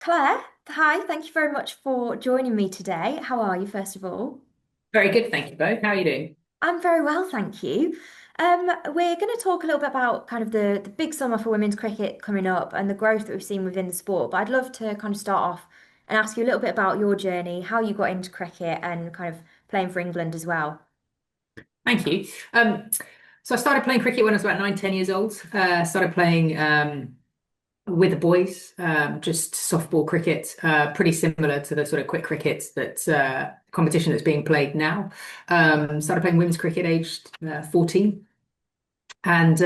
Claire, hi, thank you very much for joining me today. How are you, first of all? Very good, thank you both. How are you doing? I'm very well, thank you. We're going to talk a little bit about kind of the big summer for women's cricket coming up and the growth that we've seen within the sport. But I'd love to kind of start off and ask you a little bit about your journey, how you got into cricket and kind of playing for England as well. Thank you. So I started playing cricket when I was about 9, 10 years old. Started playing with the boys, just softball cricket, pretty similar to the sort of quick cricket that competition that's being played now. Started playing women's cricket aged 14, and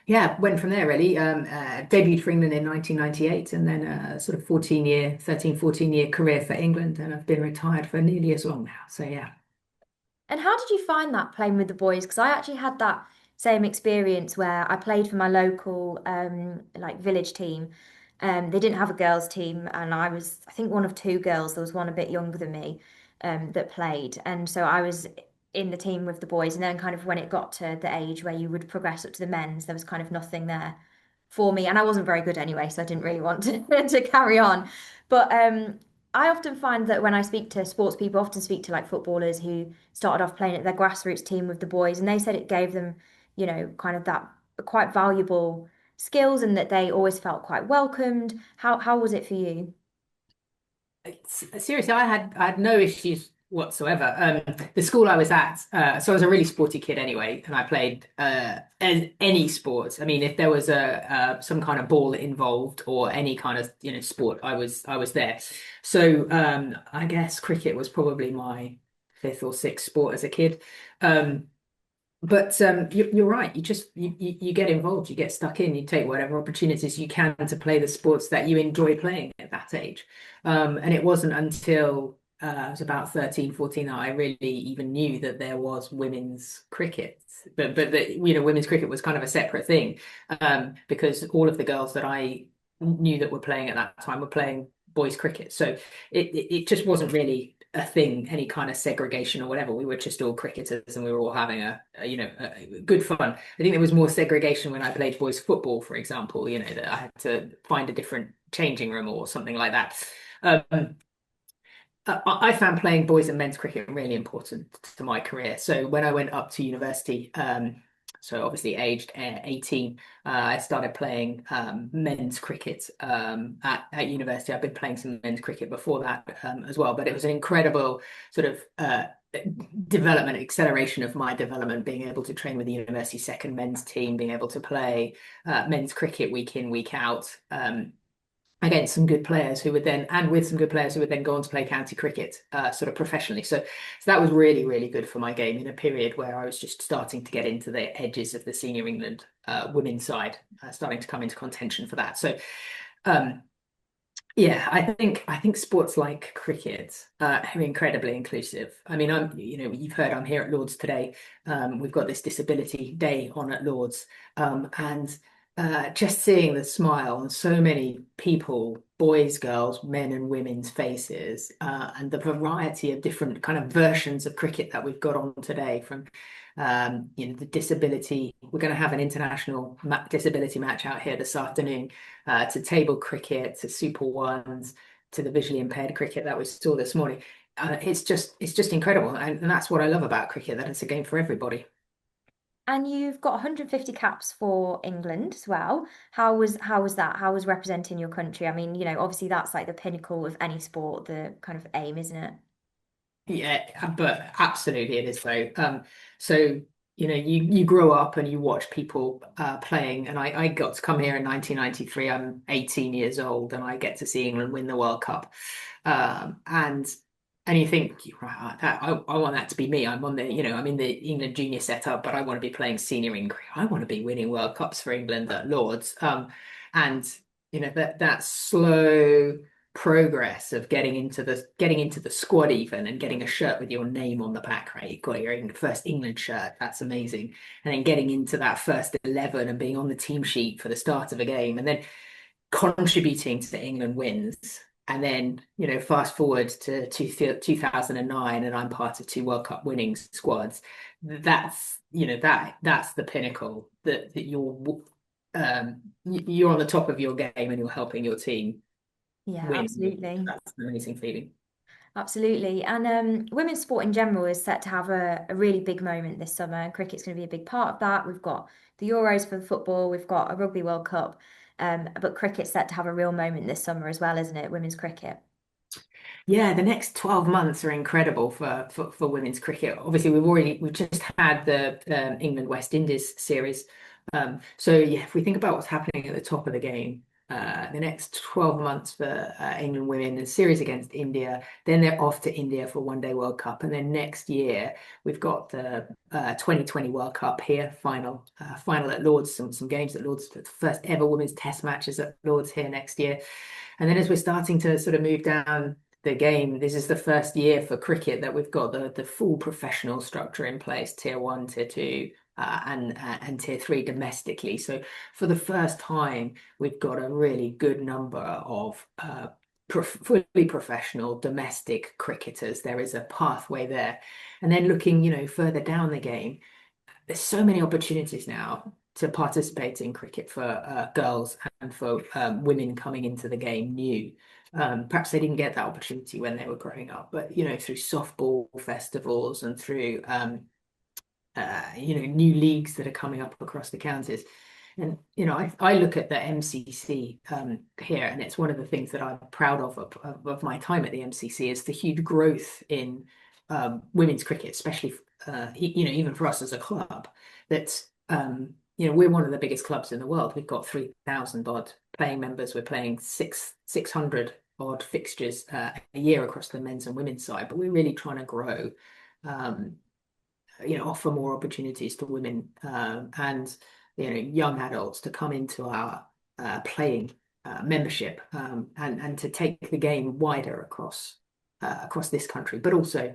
yeah, went from there really. Debuted for England in 1998, and then a sort of 14 year career for England, and I've been retired for nearly as long now. So yeah. And how did you find that playing with the boys? Because I actually had that same experience where I played for my local like village team. They didn't have a girls' team, and I was, I think, one of two girls. There was one a bit younger than me that played, and so I was in the team with the boys. And then, kind of when it got to the age where you would progress up to the men's, there was kind of nothing there for me, and I wasn't very good anyway, so I didn't really want to to carry on. But I often find that when I speak to sports people, I often speak to like footballers who started off playing at their grassroots team with the boys, and they said it gave them, kind of that quite valuable skills and that they always felt quite welcomed. How was it for you? Seriously, I had no issues whatsoever. The school I was at, so I was a really sporty kid anyway, and I played any sport. I mean, if there was a some kind of ball involved or any kind of sport, I was there. So I guess cricket was probably my fifth or sixth sport as a kid. Um, but you're right. You get involved, you get stuck in, you take whatever opportunities you can to play the sports that you enjoy playing at that age. And it wasn't until I was about 13, 14 that I really even knew that there was women's cricket. But women's cricket was kind of a separate thing, because all of the girls that I knew that were playing at that time were playing boys cricket. So it just wasn't really a thing, any kind of segregation or whatever. We were just all cricketers and we were all having a good fun. I think there was more segregation when I played boys football, for example, that I had to find a different changing room or something like that. Um, I found playing boys and men's cricket really important to my career. So when I went up to university, so obviously aged 18, I started playing men's cricket at university. I've been playing some men's cricket before that as well, but it was an incredible sort of development, acceleration of my development, being able to train with the university second men's team, being able to play men's cricket week in, week out. Against some good players who would then, and with some good players who would then go on to play county cricket, sort of professionally. So that was really, really good for my game in a period where I was just starting to get into the edges of the senior England women's side, starting to come into contention for that. So, um, yeah, I think sports like cricket are incredibly inclusive. I mean, you've heard I'm here at Lord's today. We've got this Disability Day on at Lord's, and just seeing the smile on so many people, boys, girls, men, and women's faces, and the variety of different kind of versions of cricket that we've got on today, from the disability. We're going to have an international disability match out here this afternoon, to table cricket, to Super Ones, to the visually impaired cricket that we saw this morning. It's just incredible, and that's what I love about cricket, that it's a game for everybody. And you've got 150 caps for England as well. How was that? How was representing your country? I mean, obviously that's like the pinnacle of any sport, the kind of aim, isn't it? Yeah, but absolutely it is though. So you grow up and you watch people playing, and I got to come here in 1993. I'm 18 years old, and I get to see England win the World Cup. And you think, right, I want that to be me. I'm in the England junior setup, but I want to be playing senior England. I want to be winning World Cups for England at Lords. And that slow progress of getting into the squad even, and getting a shirt with your name on the back, right? You got your first England shirt. That's amazing. And then getting into that first 11 and being on the team sheet for the start of a game, and then contributing to England wins. And then, fast forward to 2009, and I'm part of two World Cup winning squads. That's the pinnacle, that you're on the top of your game and you're helping your team. Yeah, win. absolutely. That's an amazing feeling. Absolutely. And women's sport in general is set to have a really big moment this summer, and cricket's going to be a big part of that. We've got the Euros for football, we've got a Rugby World Cup, but cricket's set to have a real moment this summer as well, isn't it? Women's cricket. Yeah, the next 12 months are incredible for women's cricket. Obviously, we've just had the England West Indies series. So yeah, if we think about what's happening at the top of the game, the next 12 months for England women, the series against India, then they're off to India for One Day World Cup, and then next year we've got the 2020 World Cup here, final at Lords, some games at Lords, the first ever women's Test matches at Lords here next year. And then as we're starting to sort of move down the game, this is the first year for cricket that we've got the full professional structure in place, tier one, tier two, and tier three domestically. So for the first time, we've got a really good number of fully professional domestic cricketers. There is a pathway there. And then looking, further down the game, there's so many opportunities now to participate in cricket for girls and for women coming into the game new. Perhaps they didn't get that opportunity when they were growing up, but through softball festivals and through new leagues that are coming up across the counties. And I look at the MCC here, and it's one of the things that I'm proud of my time at the MCC is the huge growth in women's cricket, especially even for us as a club. That's we're one of the biggest clubs in the world. We've got 3,000 odd playing members. We're playing 600 odd fixtures a year across the men's and women's side, but we're really trying to grow. Um, offer more opportunities to women and young adults to come into our playing membership and to take the game wider across this country, but also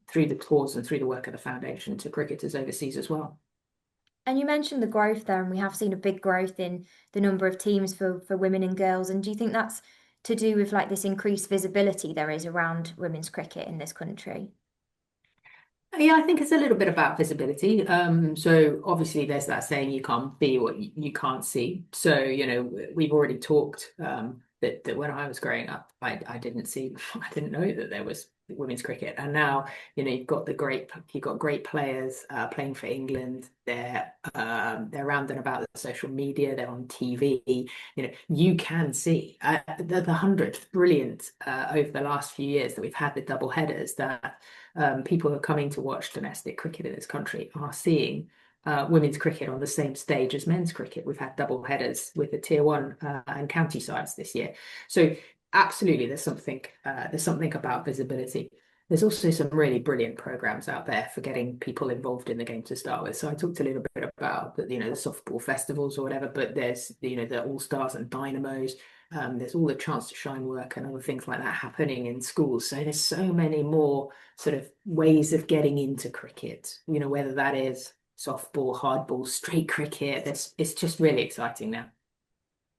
through the tours and through the work of the foundation to cricketers overseas as well. And you mentioned the growth there, and we have seen a big growth in the number of teams for women and girls. And do you think that's to do with like this increased visibility there is around women's cricket in this country? Yeah, I think it's a little bit about visibility. So obviously there's that saying you can't be what you can't see. So, we've already talked that when I was growing up, I didn't see, I didn't know that there was women's cricket. And now, you've got great players playing for England. They're around and about the social media, they're on TV. You can see the hundred brilliant over the last few years that we've had the double headers that people who are coming to watch domestic cricket in this country are seeing women's cricket on the same stage as men's cricket. We've had double headers with the tier one and county sides this year. So absolutely, there's something about visibility. There's also some really brilliant programs out there for getting people involved in the game to start with. So I talked a little bit about the softball festivals or whatever, but there's the All Stars and Dynamos. There's all the chance to shine work and other things like that happening in schools. So there's so many more sort of ways of getting into cricket, whether that is softball, hardball, street cricket. It's just really exciting now.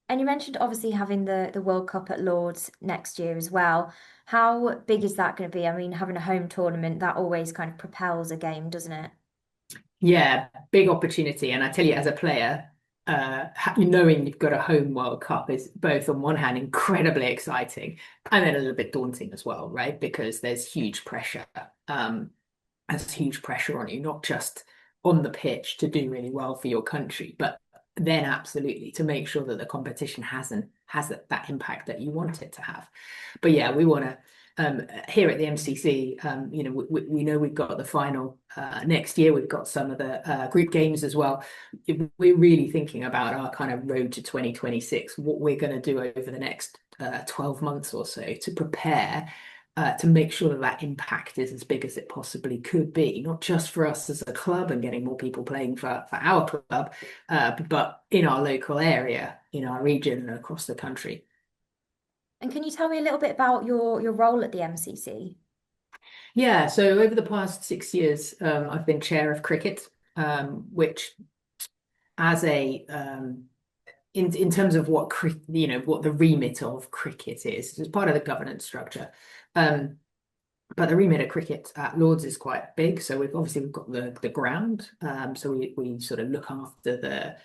And you mentioned obviously having the World Cup at Lords next year as well. How big is that going to be? I mean, having a home tournament, that always kind of propels a game, doesn't it? Yeah, big opportunity. And I tell you, as a player, knowing you've got a home World Cup is both on one hand incredibly exciting and then a little bit daunting as well, right? Because there's huge pressure. There's huge pressure on you, not just on the pitch to do really well for your country, but then absolutely to make sure that the competition has that impact that you want it to have. But yeah, we want to here at the MCC, we know we've got the final next year. We've got some of the group games as well. We're really thinking about our kind of road to 2026, what we're going to do over the next 12 months or so to prepare to make sure that impact is as big as it possibly could be, not just for us as a club and getting more people playing for our club, but in our local area, in our region, and across the country. And can you tell me a little bit about your role at the MCC? Yeah, so over the past 6 years, I've been chair of cricket, which as a in terms of what the remit of cricket is, it's part of the governance structure. Um, But the remit of cricket at Lords is quite big. So we've got the ground. So we sort of look after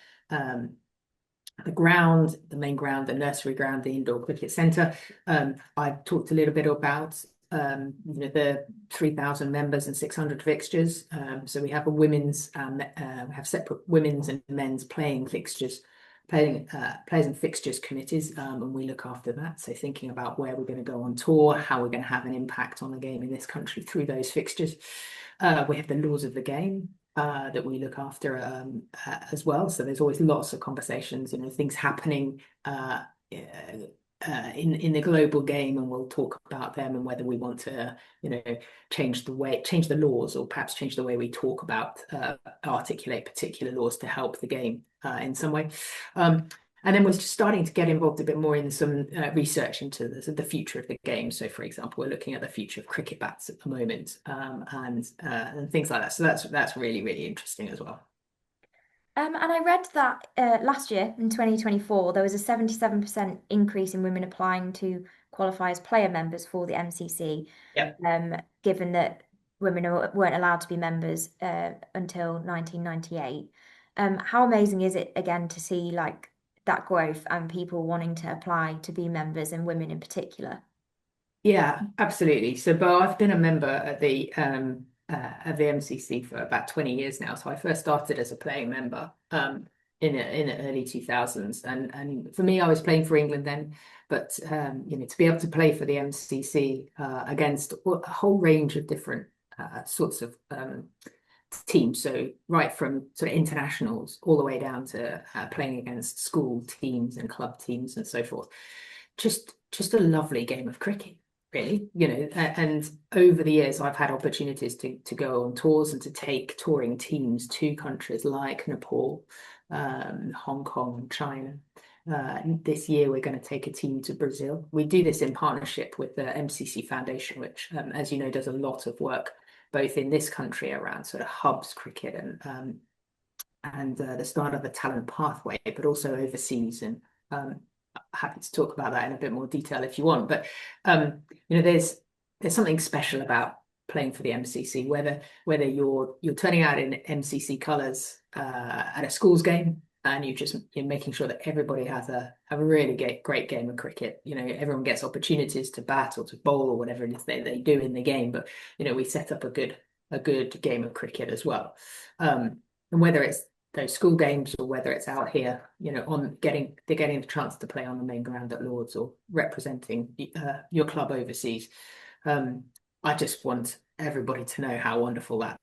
the ground, the main ground, the nursery ground, the indoor cricket centre. I talked a little bit about the 3,000 members and 600 fixtures. So we have we have separate women's and men's playing fixtures, playing players and fixtures committees, and we look after that. So thinking about where we're going to go on tour, how we're going to have an impact on the game in this country through those fixtures. We have the laws of the game, that we look after, as well. So there's always lots of conversations, things happening in the global game, and we'll talk about them and whether we want to, change the laws, or perhaps change the way we talk about, articulate particular laws to help the game in some way. And then we're just starting to get involved a bit more in some research into the future of the game. So, for example, we're looking at the future of cricket bats at the moment, and things like that. So that's really, really interesting as well. And I read that last year in 2024, there was a 77% increase in women applying to qualify as player members for the MCC, Yep. given that women weren't allowed to be members until 1998. How amazing is it again to see like that growth and people wanting to apply to be members and women in particular? Yeah, absolutely. So, Bo, I've been a member at the MCC for about 20 years now. So I first started as a playing member in the early 2000s, and for me, I was playing for England then. But to be able to play for the MCC against a whole range of different sorts of teams, so right from sort of internationals all the way down to playing against school teams and club teams and so forth. Just a lovely game of cricket, really. And over the years, I've had opportunities to go on tours and to take touring teams to countries like Nepal, Hong Kong, China. This year, we're going to take a team to Brazil. We do this in partnership with the MCC Foundation, which, as you know, does a lot of work both in this country around sort of hubs cricket and the start of a talent pathway, but also overseas. And happy to talk about that in a bit more detail if you want. But there's something special about playing for the MCC, whether you're turning out in MCC colours at a schools game, and you're making sure that everybody has a really great game of cricket. Everyone gets opportunities to bat or to bowl or whatever it is they do in the game, but we set up a good game of cricket as well. And whether it's those school games or whether it's out here, on getting the chance to play on the main ground at Lords or representing your club overseas. I just want everybody to know how wonderful that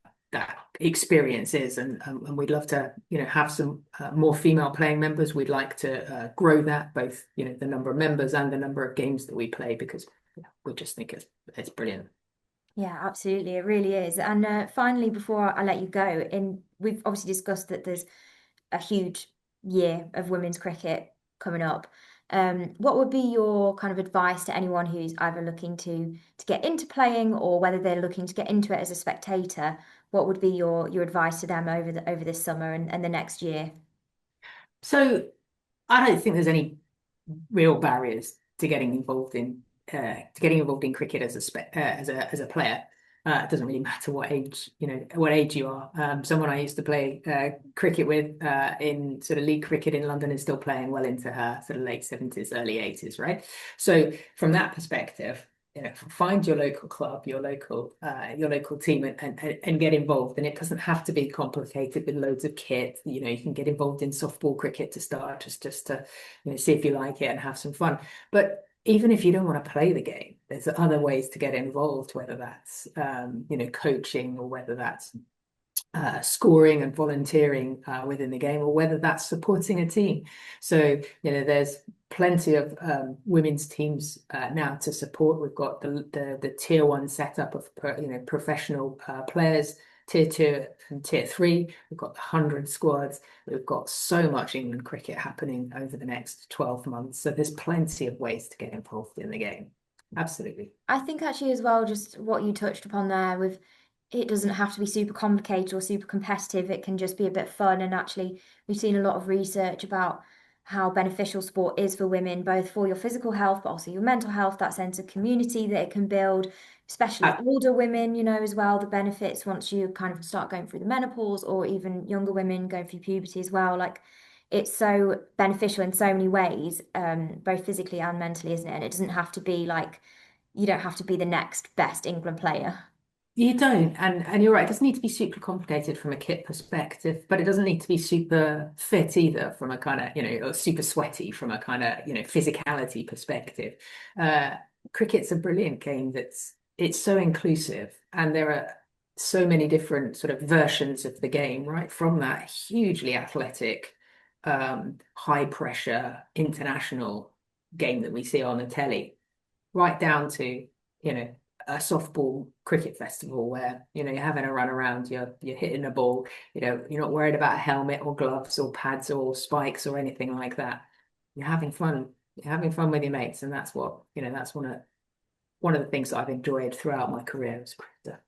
experience is, and we'd love to have some more female playing members. We'd like to grow that, both the number of members and the number of games that we play, because we just think it's brilliant. Yeah, absolutely. It really is. And finally, before I let you go, we've obviously discussed that there's a huge year of women's cricket coming up. What would be your kind of advice to anyone who's either looking to get into playing or whether they're looking to get into it as a spectator? What would be your advice to them over this summer and the next year? So I don't think there's any real barriers to getting involved in cricket as a player. It doesn't really matter what age you are. Someone I used to play cricket with in sort of league cricket in London is still playing well into her sort of late 70s, early 80s, right? So from that perspective, find your local club, your local team, and get involved. And it doesn't have to be complicated with loads of kit. You can get involved in softball cricket to start, just to see if you like it and have some fun. But even if you don't want to play the game, there's other ways to get involved, whether that's coaching, or whether that's scoring and volunteering within the game, or whether that's supporting a team. So there's plenty of women's teams now to support. We've got the tier one setup of professional players. Tier 2 and Tier 3, we've got the 100 squads. We've got so much England cricket happening over the next 12 months. So there's plenty of ways to get involved in the game. Absolutely. I think actually as well, just what you touched upon there with it doesn't have to be super complicated or super competitive. It can just be a bit fun. And actually, we've seen a lot of research about how beneficial sport is for women, both for your physical health, but also your mental health, that sense of community that it can build, especially Uh, older women, as well, the benefits once you kind of start going through the menopause, or even younger women going through puberty as well. Like it's so beneficial in so many ways, both physically and mentally, isn't it? And it doesn't have to be like you don't have to be the next best England player. You don't, and you're right. It doesn't need to be super complicated from a kit perspective, but it doesn't need to be super fit either from a kind of, or super sweaty from a kind of, physicality perspective. Uh, Cricket's a brilliant game it's so inclusive, and there are so many different sort of versions of the game, right? From that hugely athletic, high pressure international game that we see on the telly, right down to, you know, a softball cricket festival where, you're having a run around, you're hitting a ball, you're not worried about a helmet or gloves or pads or spikes or anything like that. You're having fun. You're having fun with your mates, and that's what, that's one of the things that I've enjoyed throughout my career as a cricketer.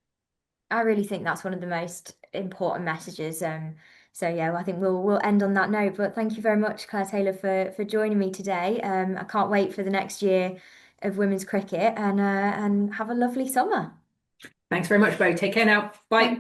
I really think that's one of the most important messages. So yeah, well, I think we'll end on that note. But thank you very much, Claire Taylor, for joining me today. I can't wait for the next year of women's cricket, and have a lovely summer. Thanks very much, Bo. Take care now. Thank Bye.